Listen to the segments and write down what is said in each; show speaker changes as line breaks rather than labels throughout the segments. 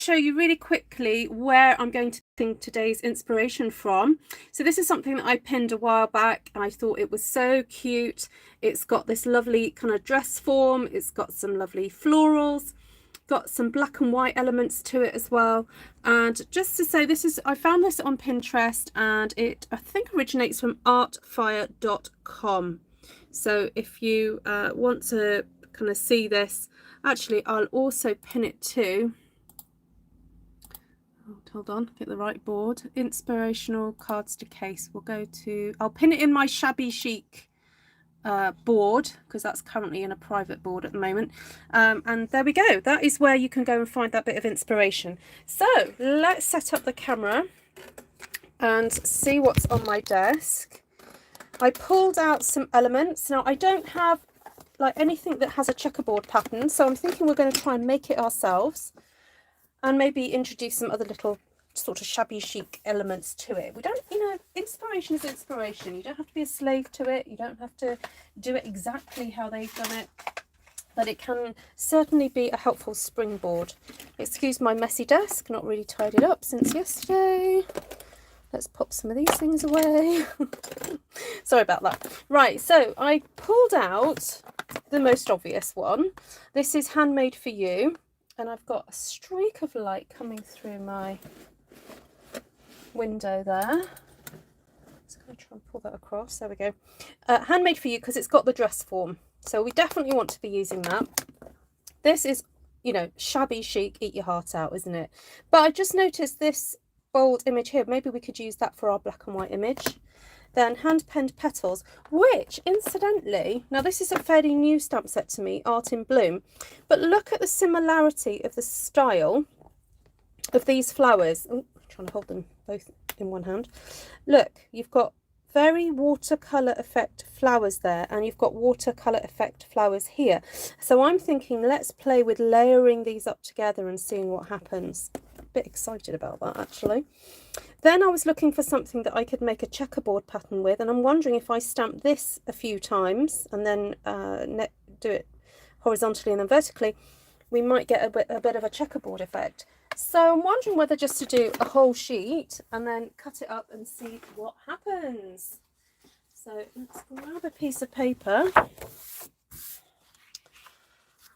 show you really quickly where I'm going to think today's inspiration from. So this is something that I pinned a while back. I thought it was so cute. It's got this lovely kind of dress form. It's got some lovely florals, got some black and white elements to it as well. And just to say, I found this on Pinterest, and it I think originates from artfire.com. So if you want to kind of see this, actually I'll also pin it to, hold on, get the right board, inspirational cards to case. I'll pin it in my shabby chic board, because that's currently in a private board at the moment. And there we go, that is where you can go and find that bit of inspiration. So let's set up the camera and see what's on my desk. I pulled out some elements. Now I don't have like anything that has a checkerboard pattern, so I'm thinking we're going to try and make it ourselves and maybe introduce some other little sort of shabby chic elements to it. We don't, inspiration is inspiration. You don't have to be a slave to it. You don't have to do it exactly how they've done it, but it can certainly be a helpful springboard. Excuse my messy desk, not really tidied up since yesterday. Let's pop some of these things away. Sorry about that. Right, so I pulled out the most obvious one. This is Handmade for You. And I've got a streak of light coming through my window there. Just going to try and pull that across. There we go. Handmade for You, because it's got the dress form. So we definitely want to be using that. This is, shabby chic, eat your heart out, isn't it? But I just noticed this bold image here. Maybe we could use that for our black and white image. Then hand penned petals, which incidentally, now this is a fairly new stamp set to me, Art in Bloom, but look at the similarity of the style of these flowers. Oh, I'm trying to hold them both in one hand. Look, you've got very watercolor effect flowers there, and you've got watercolor effect flowers here. So I'm thinking let's play with layering these up together and seeing what happens. A bit excited about that actually. Then I was looking for something that I could make a checkerboard pattern with, and I'm wondering if I stamp this a few times and then do it horizontally and then vertically, we might get a bit of a checkerboard effect. So I'm wondering whether just to do a whole sheet and then cut it up and see what happens. So let's grab a piece of paper,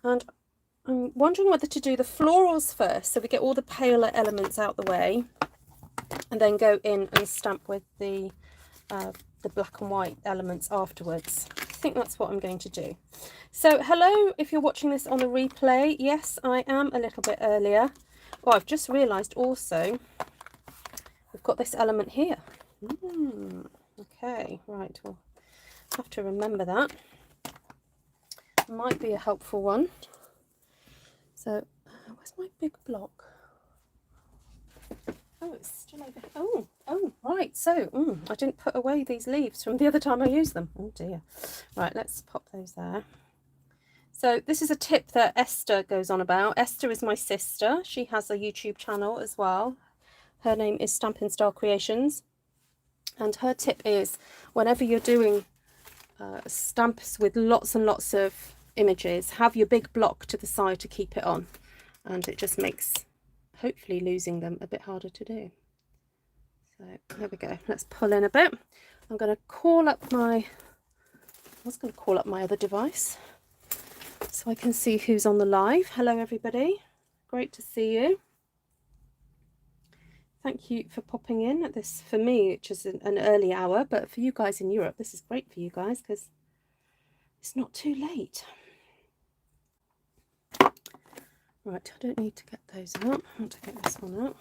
and I'm wondering whether to do the florals first, so we get all the paler elements out the way, and then go in and stamp with the black and white elements afterwards. I think that's what I'm going to do. So hello, if you're watching this on the replay. Yes, I am a little bit earlier. Oh, I've just realised also we've got this element here. Okay, right, we'll have to remember that. Might be a helpful one. So where's my big block? Oh, it's still over here. Oh, right. So, I didn't put away these leaves from the other time I used them. Oh dear. Right, let's pop those there. So this is a tip that Esther goes on about. Esther is my sister. She has a YouTube channel as well. Her name is Stampin' Style Creations. And her tip is, whenever you're doing stamps with lots and lots of images, have your big block to the side to keep it on. And it just makes hopefully losing them a bit harder to do. So there we go. Let's pull in a bit. I'm going to call up my other device so I can see who's on the live. Hello everybody, great to see you. Thank you for popping in at this, for me, which is an early hour, but for you guys in Europe, this is great for you guys because it's not too late. Right, I don't need to get those out. I want to get this one out.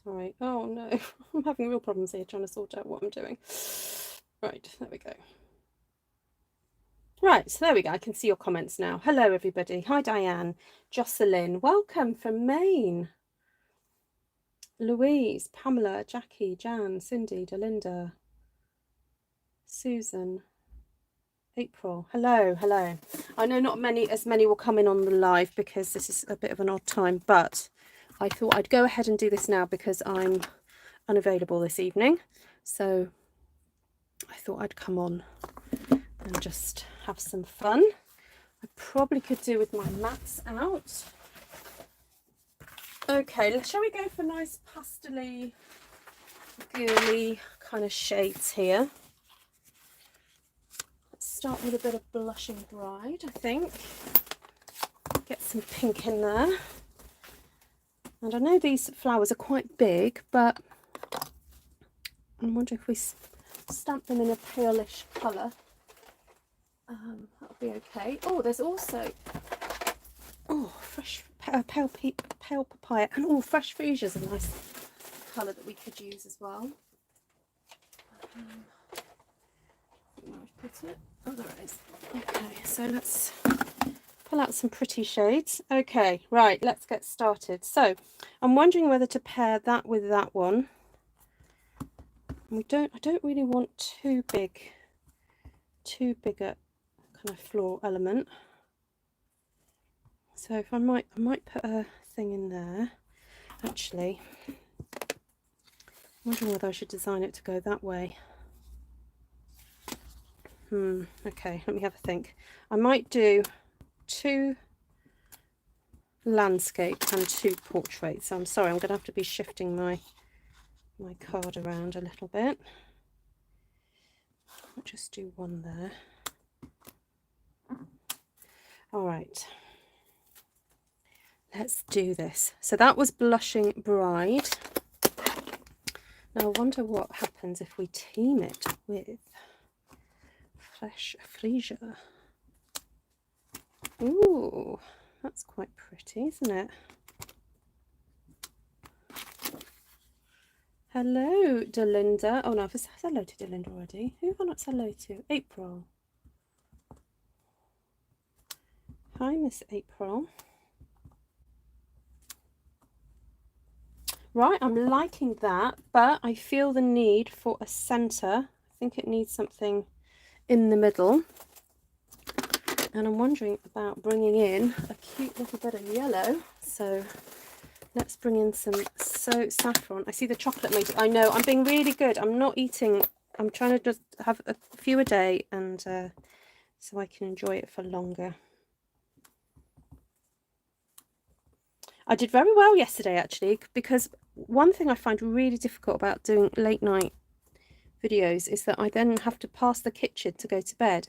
Sorry. Oh no, I'm having real problems here trying to sort out what I'm doing. Right, there we go. Right, so there we go. I can see your comments now. Hello everybody. Hi Diane, Jocelyn, welcome from Maine. Louise, Pamela, Jackie, Jan, Cindy, Delinda, Susan, April. Hello. I know not as many will come in on the live because this is a bit of an odd time, but I thought I'd go ahead and do this now because I'm unavailable this evening, so I thought I'd come on and just have some fun. I probably could do with my mats out. Okay, shall we go for nice pastel-y, girly kind of shades here? Let's start with a bit of Blushing Bride, I think. Get some pink in there. And I know these flowers are quite big, but I'm wondering if we stamp them in a palish colour. That'll be okay. Oh, there's also fresh pale papaya, and fresh freesia is a nice colour that we could use as well. Where I've put it? Oh, there it is. Okay, so let's pull out some pretty shades. Okay, right, let's get started. So I'm wondering whether to pair that with that one. I don't really want too big a kind of floral element. So if I might put a thing in there. Actually, I'm wondering whether I should design it to go that way. Okay, let me have a think. I might do 2 landscape and 2 portraits. I'm sorry, I'm going to have to be shifting my card around a little bit. I'll just do one there. All right, let's do this. So that was Blushing Bride. Now I wonder what happens if we team it with Fresh Freesia. Ooh, that's quite pretty, isn't it? Hello, Delinda. Oh no, I've said hello to Delinda already. Who have I not said hello to? April. Hi, Miss April. Right, I'm liking that, but I feel the need for a centre. I think it needs something in the middle. And I'm wondering about bringing in a cute little bit of yellow. So let's bring in some saffron. I see the chocolate made it. I know, I'm being really good. I'm not eating. I'm trying to just have a few a day, and so I can enjoy it for longer. I did very well yesterday, actually, because one thing I find really difficult about doing late night videos is that I then have to pass the kitchen to go to bed.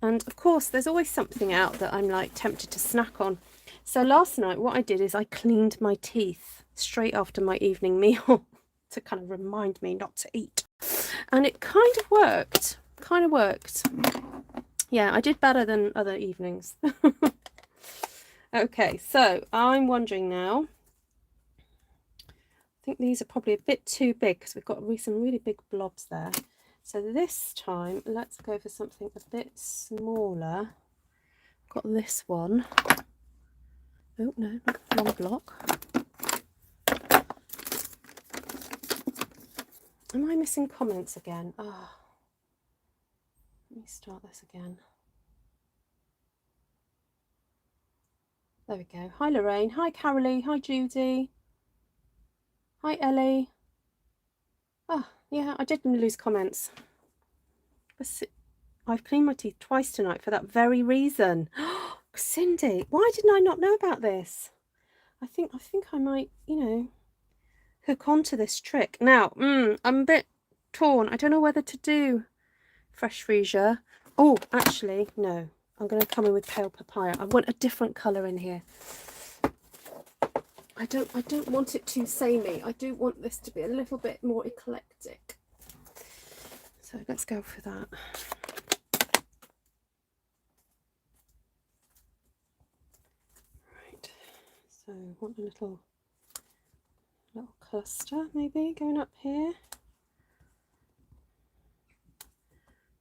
And of course, there's always something out that I'm like tempted to snack on. So last night, what I did is I cleaned my teeth straight after my evening meal to kind of remind me not to eat. And it kind of worked. Yeah, I did better than other evenings. Okay, so I'm wondering now, I think these are probably a bit too big because we've got some really big blobs there. So this time, let's go for something a bit smaller. Got this one. Oh no, not one block. Am I missing comments again? Ah, let me start this again. There we go. Hi Lorraine. Hi Carolee. Hi Judy. Hi Ellie. Oh, yeah, I did lose comments. I've cleaned my teeth twice tonight for that very reason. Cindy, why didn't I not know about this? I think I might, you know, hook onto this trick. Now, I'm a bit torn. I don't know whether to do Fresh Freesia. Oh, actually, no. I'm going to come in with Pale Papaya. I want a different colour in here. I don't want it too samey. I do want this to be a little bit more eclectic. So let's go for that. Right. So I want a little cluster maybe going up here.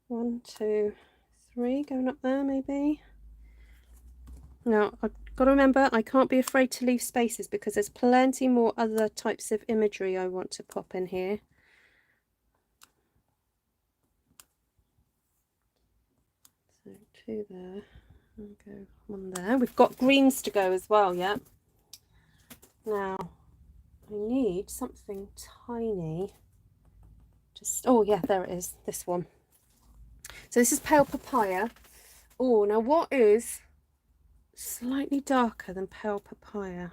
1, 2, 3 going up there maybe. Now I've got to remember I can't be afraid to leave spaces because there's plenty more other types of imagery I want to pop in here. So 2 there, I'll go 1 there. We've got greens to go as well, yeah. Now I need something tiny. Just, oh yeah, there it is, this one. So this is Pale Papaya. Oh, now what is slightly darker than Pale Papaya?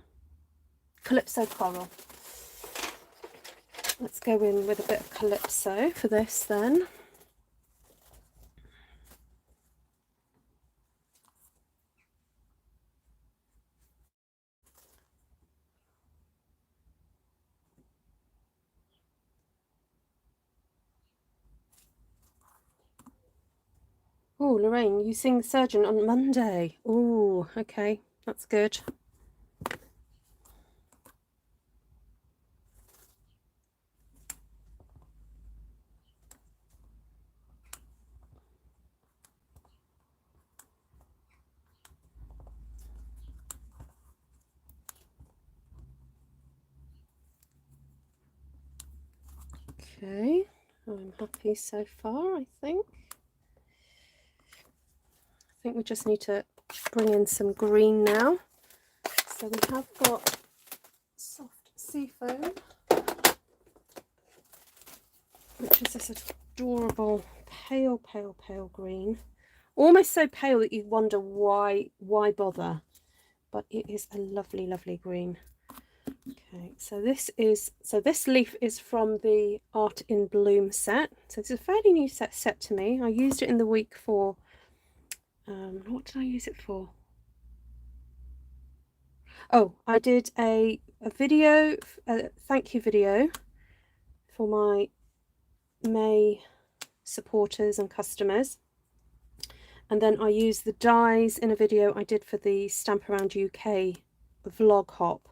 Calypso Coral. Let's go in with a bit of Calypso for this then. Oh, Lorraine, you sing Surgeon on Monday. Oh, okay, that's good. Okay, I'm happy so far, I think. I think we just need to bring in some green now. So we have got soft sea foam, which is this adorable pale, pale, pale green. Almost so pale that you wonder why bother, but it is a lovely, lovely green. Okay, so this leaf is from the Art in Bloom set. So it's a fairly new set to me. I used it in the week for, what did I use it for? Oh, I did a video, a thank you video for my May supporters and customers. And then I used the dies in a video I did for the Stamp Around UK vlog hop.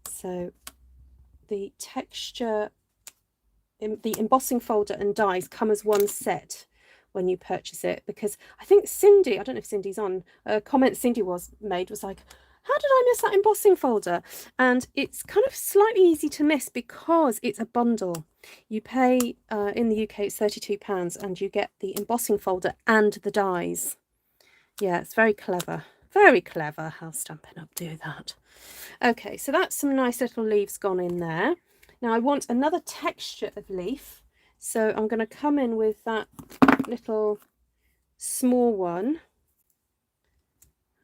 So the texture, the embossing folder and dies come as one set when you purchase it, because I think Cindy, I don't know if Cindy's on, a comment Cindy made was like, how did I miss that embossing folder? And it's kind of slightly easy to miss because it's a bundle. You pay, in the UK, it's £32 and you get the embossing folder and the dies. Yeah, it's very clever. Very clever how Stampin' Up! Do that. Okay, so that's some nice little leaves gone in there. Now I want another texture of leaf. So I'm going to come in with that little small one.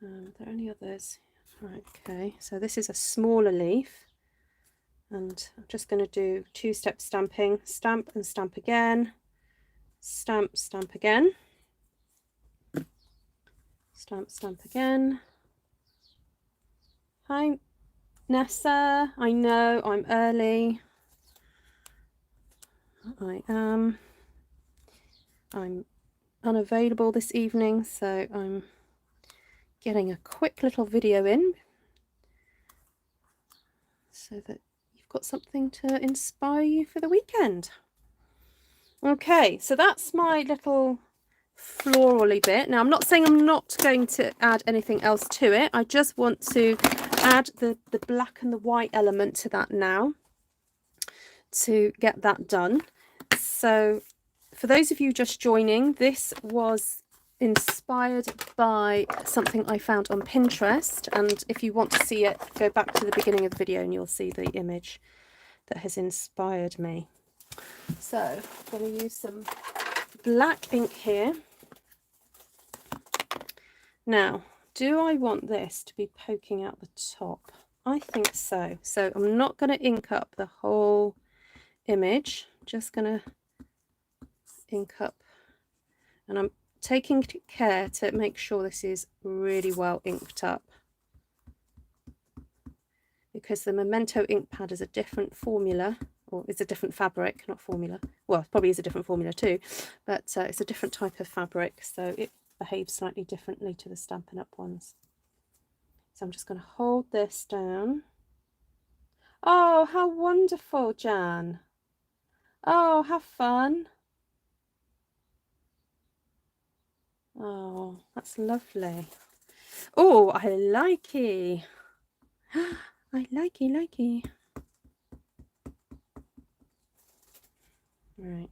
Are there any others? Okay, so this is a smaller leaf. And I'm just going to do two-step stamping. Stamp and stamp again. Stamp, stamp again. Stamp, stamp again. Hi, Nessa. I know I'm early. I'm unavailable this evening, so I'm getting a quick little video in so that you've got something to inspire you for the weekend. Okay, so that's my little florally bit. Now I'm not saying I'm not going to add anything else to it. I just want to add the black and the white element to that now to get that done. So for those of you just joining, this was inspired by something I found on Pinterest, and if you want to see it, go back to the beginning of the video and you'll see the image that has inspired me. So I'm going to use some black ink here. Now, do I want this to be poking out the top? I think so. So I'm not going to ink up the whole image, just going to ink up, and I'm taking care to make sure this is really well inked up, because the Memento ink pad is a different formula, or it's a different fabric, not formula. Well, it probably is a different formula too, but it's a different type of fabric, so it behaves slightly differently to the Stampin' Up! Ones. So I'm just going to hold this down. Oh, how wonderful, Jan. Oh, have fun. Oh, that's lovely. Oh, I like it. I like it. Right.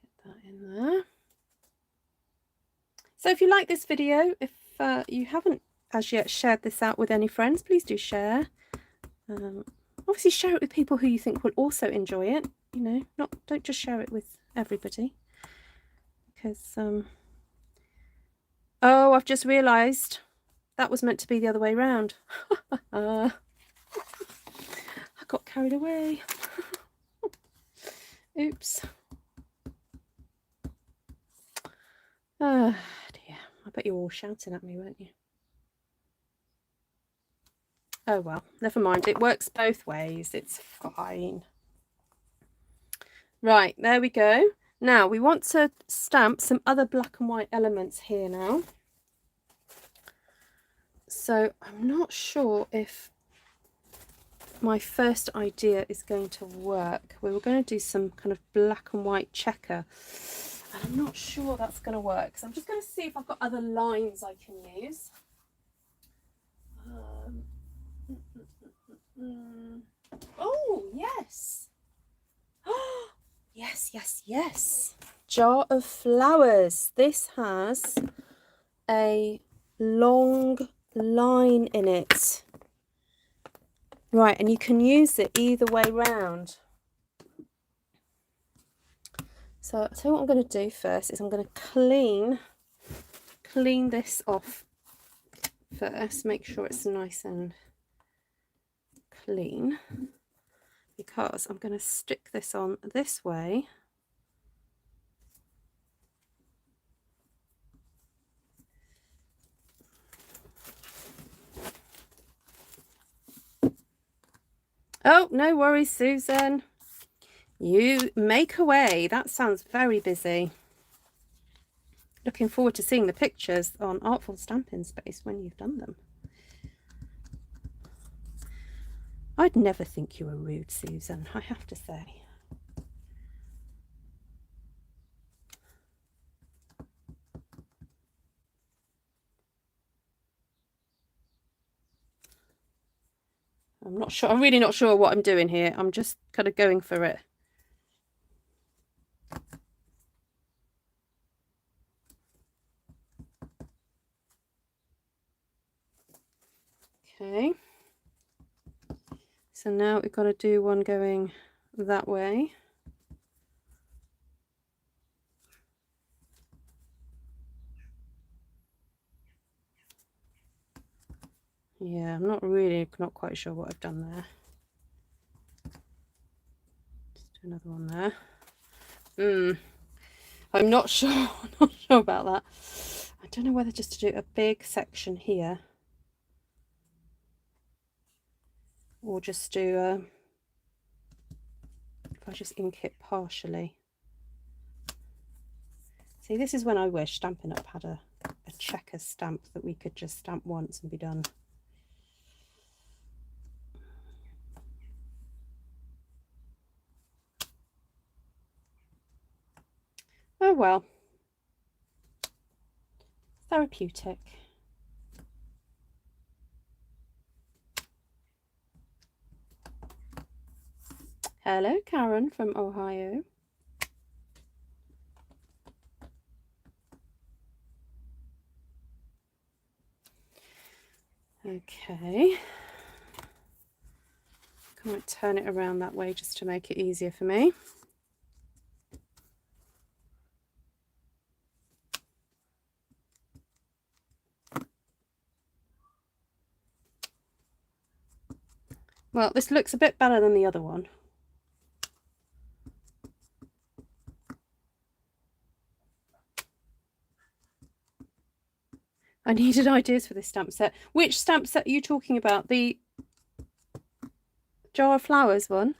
Get that in there. So if you like this video, if you haven't as yet shared this out with any friends, please do share. Obviously share it with people who you think will also enjoy it, you know, don't just share it with everybody, because oh, I've just realized that was meant to be the other way round. I got carried away. Oops. Oh dear, I bet you were all shouting at me, weren't you? Oh well, never mind, it works both ways, it's fine. Right, there we go. Now we want to stamp some other black and white elements here now. So I'm not sure if my first idea is going to work. We were going to do some kind of black and white checker, and I'm not sure that's going to work. So I'm just going to see if I've got other lines I can use. Oh, yes. Yes, yes, yes. Jar of flowers. This has a long line in it. Right, and you can use it either way round. So I'll tell you what I'm going to do first is I'm going to clean this off first. Make sure it's nice and clean, because I'm going to stick this on this way. Oh, no worries, Susan. You make away. That sounds very busy. Looking forward to seeing the pictures on Artful Stampin' Space when you've done them. I'd never think you were rude, Susan, I have to say. I'm not sure. I'm really not sure what I'm doing here. I'm just kind of going for it. Okay. So now we've got to do one going that way. Yeah, I'm not quite sure what I've done there. Just do another one there. I'm not sure. I'm not sure about that. I don't know whether just to do a big section here, or just do if I just ink it partially. See, this is when I wish Stampin' Up had a checker stamp that we could just stamp once and be done. Oh well. Therapeutic. Hello, Karen from Ohio. Okay. I might turn it around that way just to make it easier for me. Well, this looks a bit better than the other one. I needed ideas for this stamp set. Which stamp set are you talking about? The Jar of Flowers one?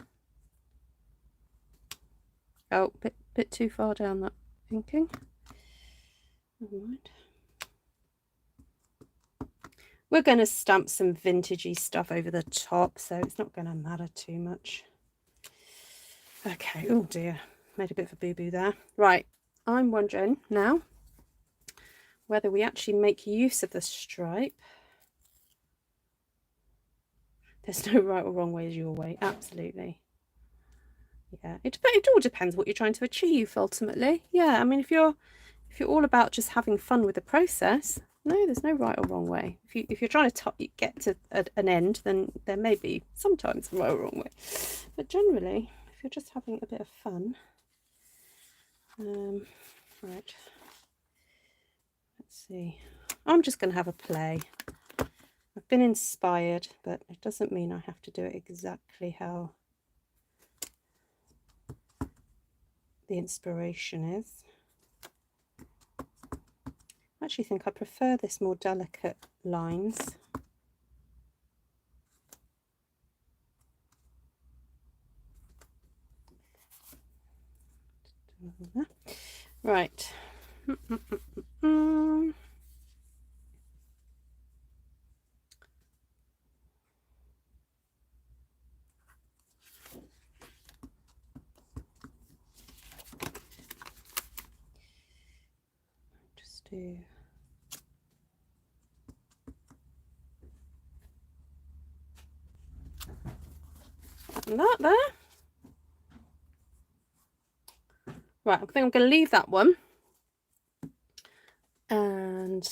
Oh, bit too far down that inking. Never mind. We're going to stamp some vintagey stuff over the top, so it's not going to matter too much. Okay, oh dear, made a bit of a boo-boo there. Right, I'm wondering now whether we actually make use of the stripe. There's no right or wrong way is your way, absolutely. Yeah, it all depends what you're trying to achieve ultimately. Yeah, I mean, if you're all about just having fun with the process, No, there's no right or wrong way. If you're trying to get to an end, then there may be sometimes a right or wrong way. But generally, if you're just having a bit of fun, right. Let's see. I'm just going to have a play. I've been inspired, but it doesn't mean I have to do it exactly how the inspiration is. I actually think I prefer this more delicate lines. Right. Just do that there. Right, I think I'm going to leave that one. And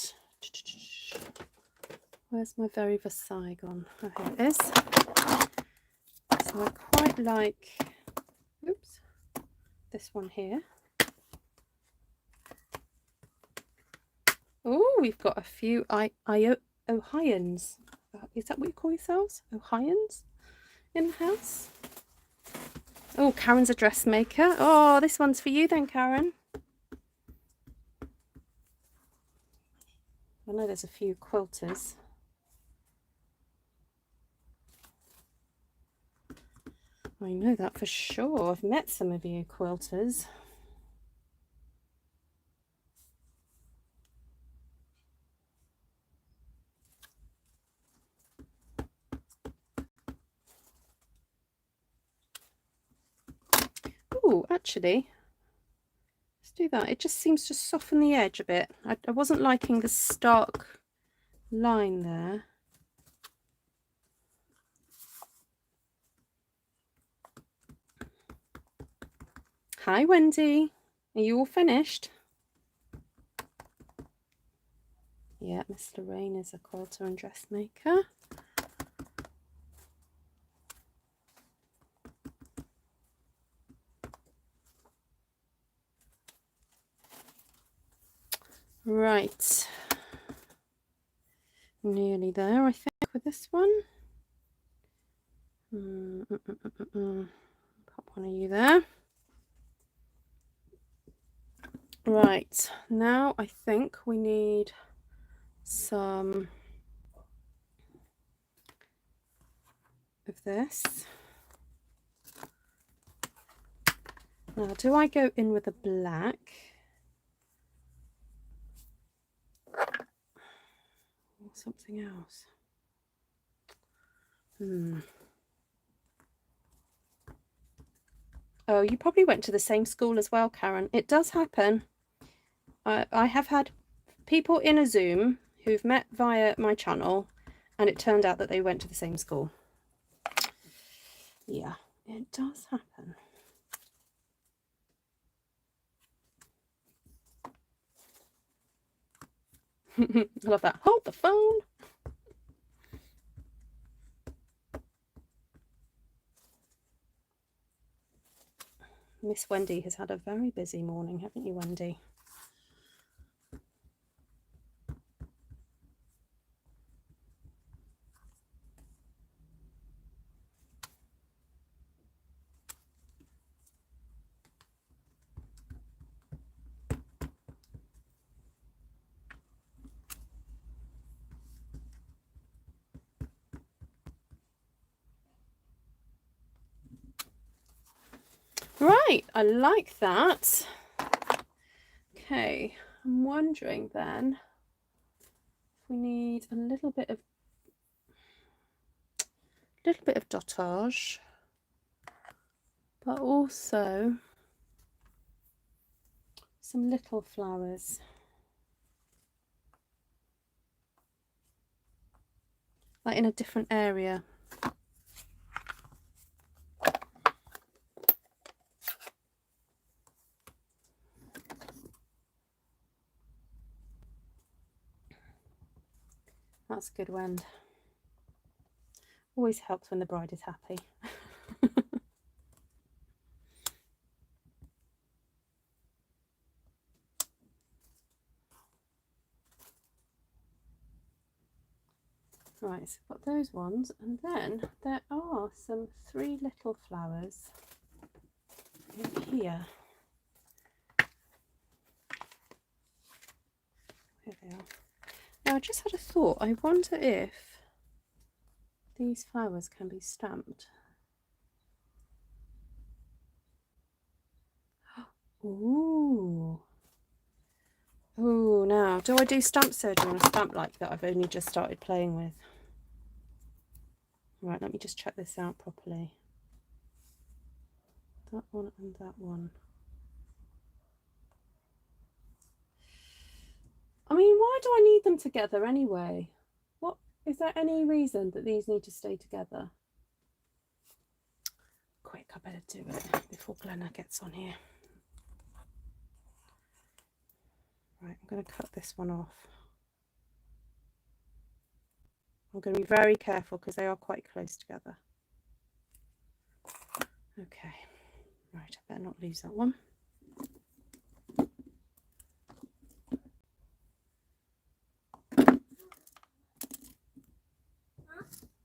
where's my very Versailles gone? Oh, here it is. So I quite like, oops, this one here. Oh, we've got a few Ohioans. Is that what you call yourselves? Ohioans in the house? Oh, Karen's a dressmaker. Oh, this one's for you then, Karen. I know there's a few quilters. I know that for sure. I've met some of you quilters. Oh, actually, let's do that. It just seems to soften the edge a bit. I wasn't liking the stark line there. Hi, Wendy. Are you all finished? Yeah, Miss Lorraine is a quilter and dressmaker. Right. Nearly there, I think, with this one. Pop one of you there. Right, now I think we need some of this. Now, do I go in with a black or something else? Oh, you probably went to the same school as well, Karen. It does happen. I have had people in a Zoom who've met via my channel, and it turned out that they went to the same school. Yeah, it does happen. I love that. Hold the phone. Miss Wendy has had a very busy morning, haven't you, Wendy? Right, I like that. Okay, I'm wondering then if we need a little bit of dotage, but also some little flowers, like in a different area. That's a good wand. Always helps when the bride is happy. Right, so I've got those ones, and then there are some 3 little flowers in here. Here they are. Now I just had a thought. I wonder if these flowers can be stamped. Ooh. Ooh, now, do I do stamp surgery on a stamp like that I've only just started playing with? Right, let me just check this out properly. That one and that one. I mean, why do I need them together anyway? What, is there any reason that these need to stay together? Quick, I better do it before Glenna gets on here. Right, I'm going to cut this one off. I'm going to be very careful because they are quite close together. Okay, right, I better not lose that one.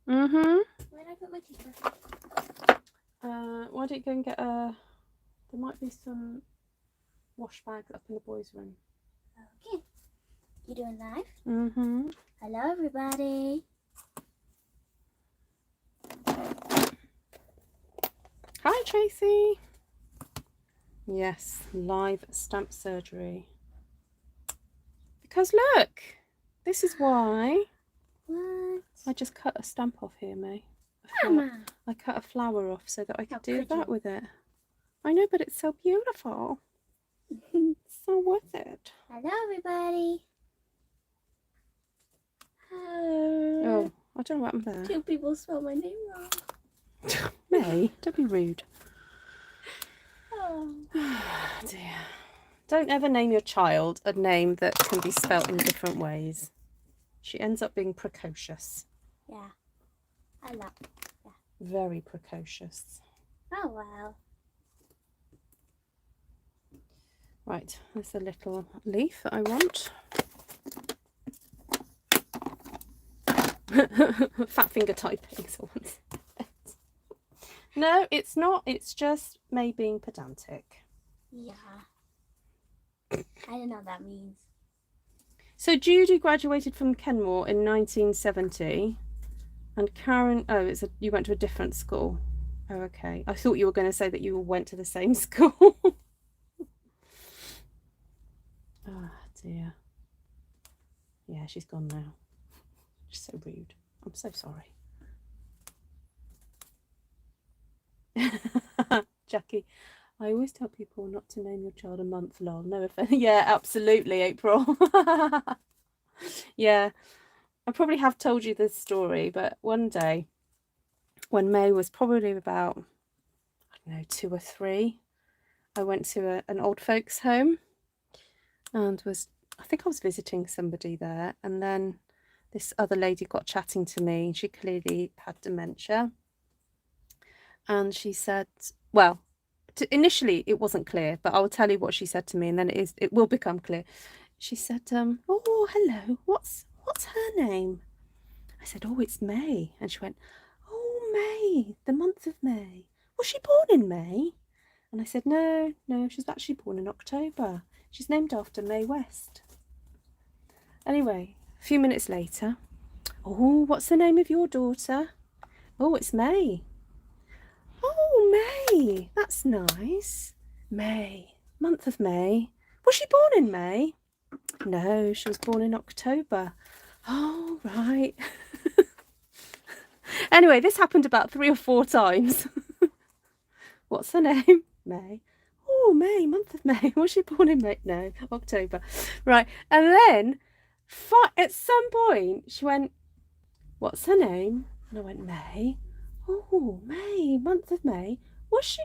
Where
did I put my teacher?
Why don't you go and get a... There might be some wash bags up in the boys' room.
Okay. You doing live?
Mm-hmm.
Hello, everybody.
Hi, Tracy. Yes, live stamp surgery. Because look, this is why...
What?
I just cut a stamp off here, May.
Mama.
I cut a flower off so that I could
How
do
could
that
you?
with it. I know, but it's so beautiful. It's so worth it.
Hello, everybody.
Oh, I don't know what happened there.
2 people spelled my name wrong.
May, don't be rude.
Oh.
Dear. Don't ever name your child a name that can be spelt in different ways. She ends up being precocious.
Yeah. I love it. Yeah.
Very precocious.
Oh, wow.
Right, there's a little leaf that I want. Fat finger typing. No, it's not. It's just May being pedantic.
Yeah. I don't know what that means.
So Judy graduated from Kenmore in 1970, and Karen, oh, you went to a different school. Oh, okay. I thought you were going to say that you all went to the same school. Oh, dear. Yeah, she's gone now. She's so rude. I'm so sorry. Jackie, I always tell people not to name your child a month, lol. No offense. Yeah, absolutely, April. Yeah, I probably have told you this story, but one day when May was probably about, I don't know, 2 or 3, I went to an old folks home and I think I was visiting somebody there, and then this other lady got chatting to me. She clearly had dementia, and she said, well, initially it wasn't clear, but I will tell you what she said to me, and then it will become clear. She said, oh, hello, what's her name? I said, oh, it's May. And she went, oh, May, the month of May. Was she born in May? And I said, no, she's actually born in October. She's named after Mae West. Anyway, a few minutes later, oh, what's the name of your daughter? Oh, it's May. Oh, May, that's nice. May, month of May. Was she born in May? No, she was born in October. Oh, right. Anyway, this happened about 3 or 4 times. What's her name? May. Oh, May, month of May. Was she born in May? No, October. Right. And then at some point she went, what's her name? And I went, May. Oh, May, month of May. Was she?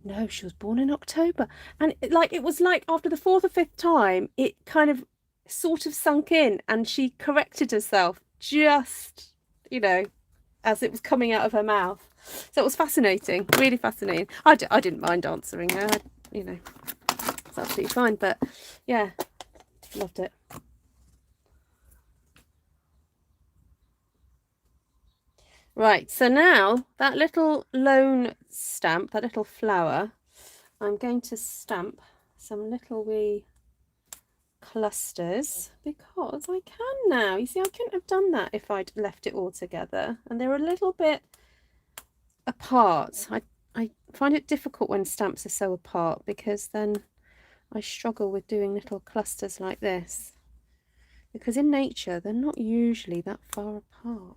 No, she was born in October. And it was like after the 4th or 5th time, it kind of sort of sunk in, and she corrected herself just, you know, as it was coming out of her mouth. So it was fascinating, really fascinating. I didn't mind answering her, you know, it's absolutely fine. But yeah, loved it. Right, so now that little lone stamp, that little flower, I'm going to stamp some little wee clusters because I can now. You see, I couldn't have done that if I'd left it all together, and they're a little bit apart. I find it difficult when stamps are so apart because then I struggle with doing little clusters like this, because in nature they're not usually that far apart.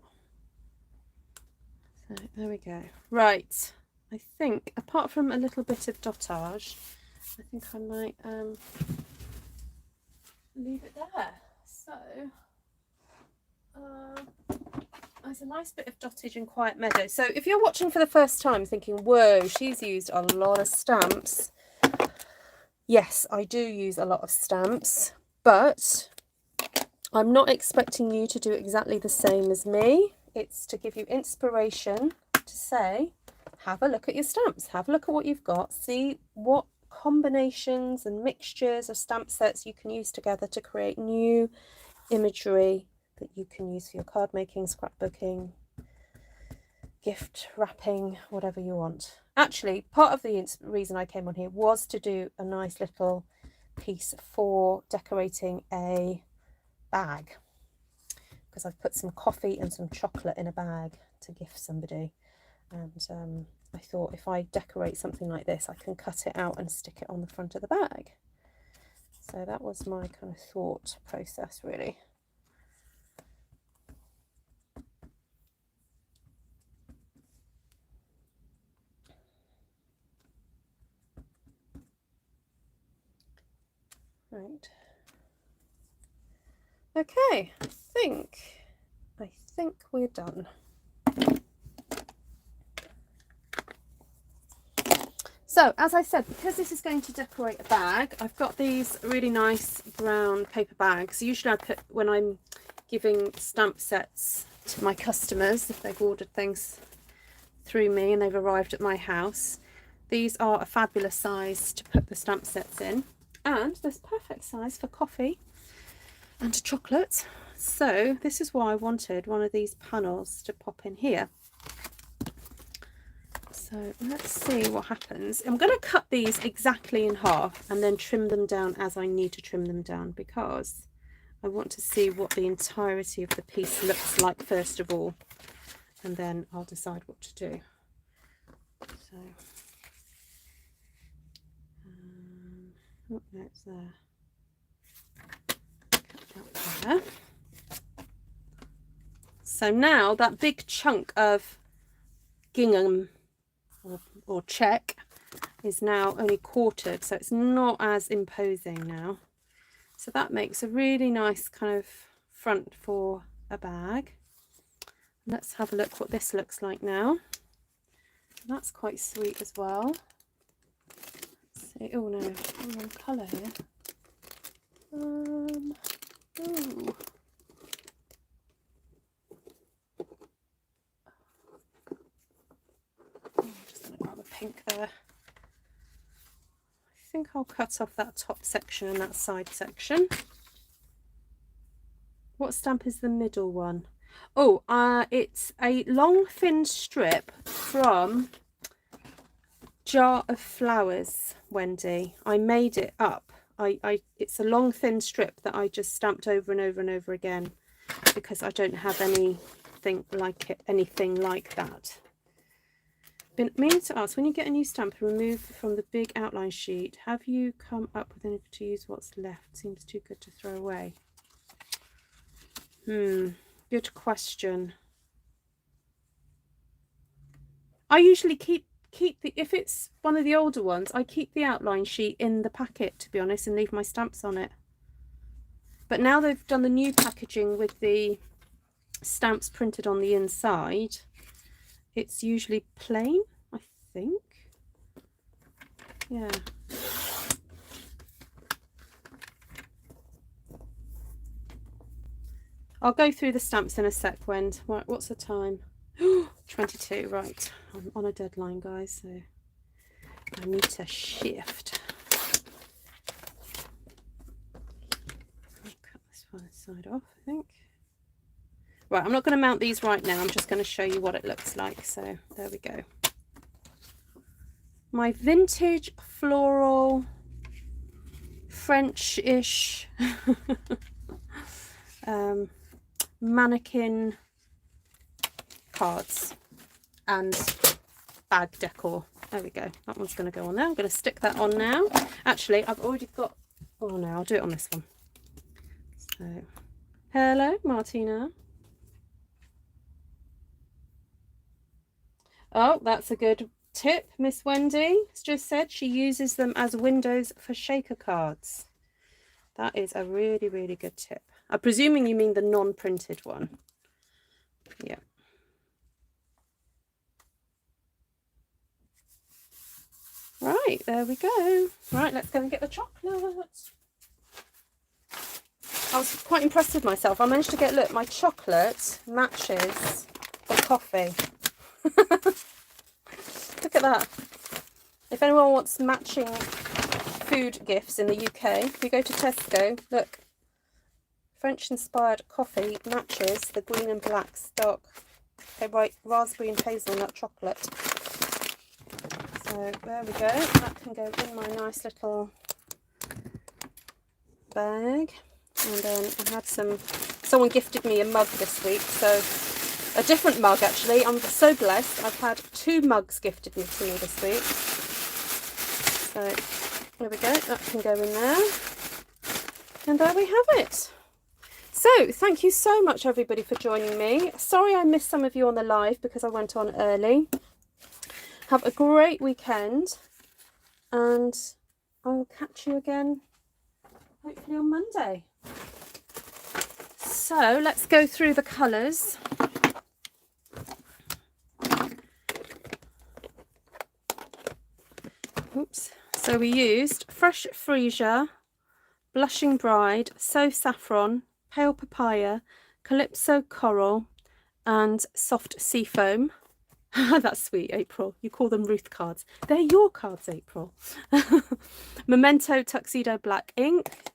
So there we go. Right, I think apart from a little bit of dottage, I think I might leave it there. So there's a nice bit of dottage in Quiet Meadow. So if you're watching for the first time thinking, whoa, she's used a lot of stamps. Yes, I do use a lot of stamps, but I'm not expecting you to do exactly the same as me. It's to give you inspiration to say, have a look at your stamps, have a look at what you've got, see what combinations and mixtures of stamp sets you can use together to create new imagery that you can use for your card making, scrapbooking, gift wrapping, whatever you want. Actually, part of the reason I came on here was to do a nice little piece for decorating a bag, because I've put some coffee and some chocolate in a bag to gift somebody, and I thought if I decorate something like this, I can cut it out and stick it on the front of the bag. So that was my kind of thought process, really. Right. Okay, I think we're done. So as I said, because this is going to decorate a bag, I've got these really nice brown paper bags. Usually I put, when I'm giving stamp sets to my customers, if they've ordered things through me and they've arrived at my house, these are a fabulous size to put the stamp sets in, and there's perfect size for coffee and chocolate. So this is why I wanted one of these panels to pop in here. So let's see what happens. I'm going to cut these exactly in half and then trim them down as I need to trim them down, because I want to see what the entirety of the piece looks like first of all, and then I'll decide what to do. So oh, no, it's there. Cut that there. So now that big chunk of gingham or check is now only quartered, so it's not as imposing now. So that makes a really nice kind of front for a bag. Let's have a look what this looks like now. That's quite sweet as well. Let's see. Oh no, wrong colour here. Ooh. I'm just going to grab a pink there. I think I'll cut off that top section and that side section. What stamp is the middle one? Oh, it's a long thin strip from Jar of Flowers, Wendy. I made it up. It's a long thin strip that I just stamped over and over and over again, because I don't have anything like that. Been meaning to ask, when you get a new stamp removed from the big outline sheet, have you come up with anything to use what's left? Seems too good to throw away. Good question. I usually keep the, if it's one of the older ones, I keep the outline sheet in the packet, to be honest, and leave my stamps on it. But now they've done the new packaging with the stamps printed on the inside, it's usually plain, I think. Yeah. I'll go through the stamps in a sec, Wend. Right, what's the time? 22, right. I'm on a deadline, guys, so I need to shift. I'll cut this one side off, I think. Right, I'm not going to mount these right now. I'm just going to show you what it looks like. So there we go. My vintage floral French-ish mannequin cards and bag decor. There we go. That one's going to go on there. I'm going to stick that on now. Actually, I've already got... Oh no, I'll do it on this one. So, hello, Martina. Oh, that's a good tip. Miss Wendy has just said she uses them as windows for shaker cards. That is a really, really good tip. I'm presuming you mean the non-printed one. Yeah. Right, there we go. Right, let's go and get the chocolate. I was quite impressed with myself. I managed to get, look, my chocolate matches the coffee. Look at that. If anyone wants matching food gifts in the UK, if you go to Tesco, look, French inspired coffee matches the green and black stock. Okay, right, raspberry and hazelnut chocolate. So there we go. That can go in my nice little bag. And then I had someone gifted me a mug this week, so a different mug actually. I'm so blessed. I've had 2 mugs gifted to me this week. So there we go. That can go in there. And there we have it. So thank you so much everybody for joining me. Sorry I missed some of you on the live because I went on early. Have a great weekend and I will catch you again hopefully on Monday. So let's go through the colours. Oops. So we used Fresh Freesia, Blushing Bride, So Saffron, Pale Papaya, Calypso Coral and Soft Seafoam. That's sweet, April. You call them Ruth cards. They're your cards, April. Memento Tuxedo Black ink.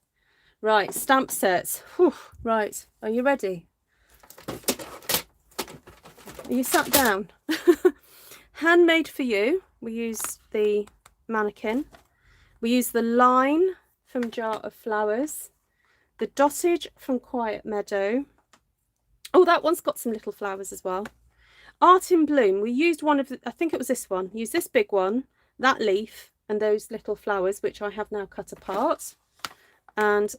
Right, stamp sets. Whew. Right, are you ready? Are you sat down? Handmade for you. We used the mannequin. We use the line from Jar of Flowers, the dottage from Quiet Meadow. Oh, that one's got some little flowers as well. Art in Bloom. We used one of the, I think it was this one. Use this big one, that leaf, and those little flowers, which I have now cut apart. And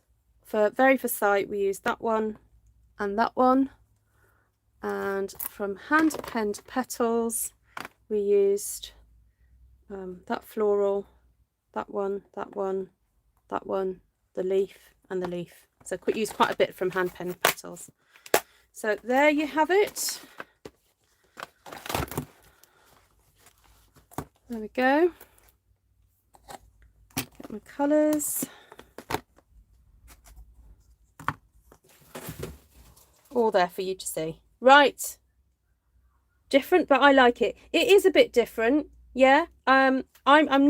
for Very Versailles, we used that one and that one. And from Hand Penned Petals, we used that floral, that one, that one, that one, the leaf and the leaf. So use quite a bit from Hand Penned Petals. So there you have it. There we go. Get my colours. All there for you to see. Right. Different, but I like it. It is a bit different. Yeah. I'm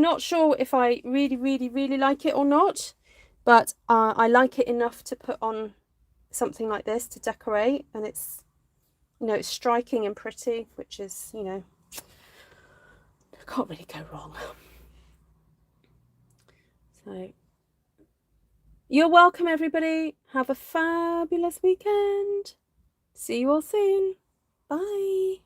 not sure if I really like it or not, but I like it enough to put on something like this to decorate, and it's, you know, it's striking and pretty, which is, you know, can't really go wrong. So you're welcome everybody. Have a fabulous weekend. See you all soon. Bye.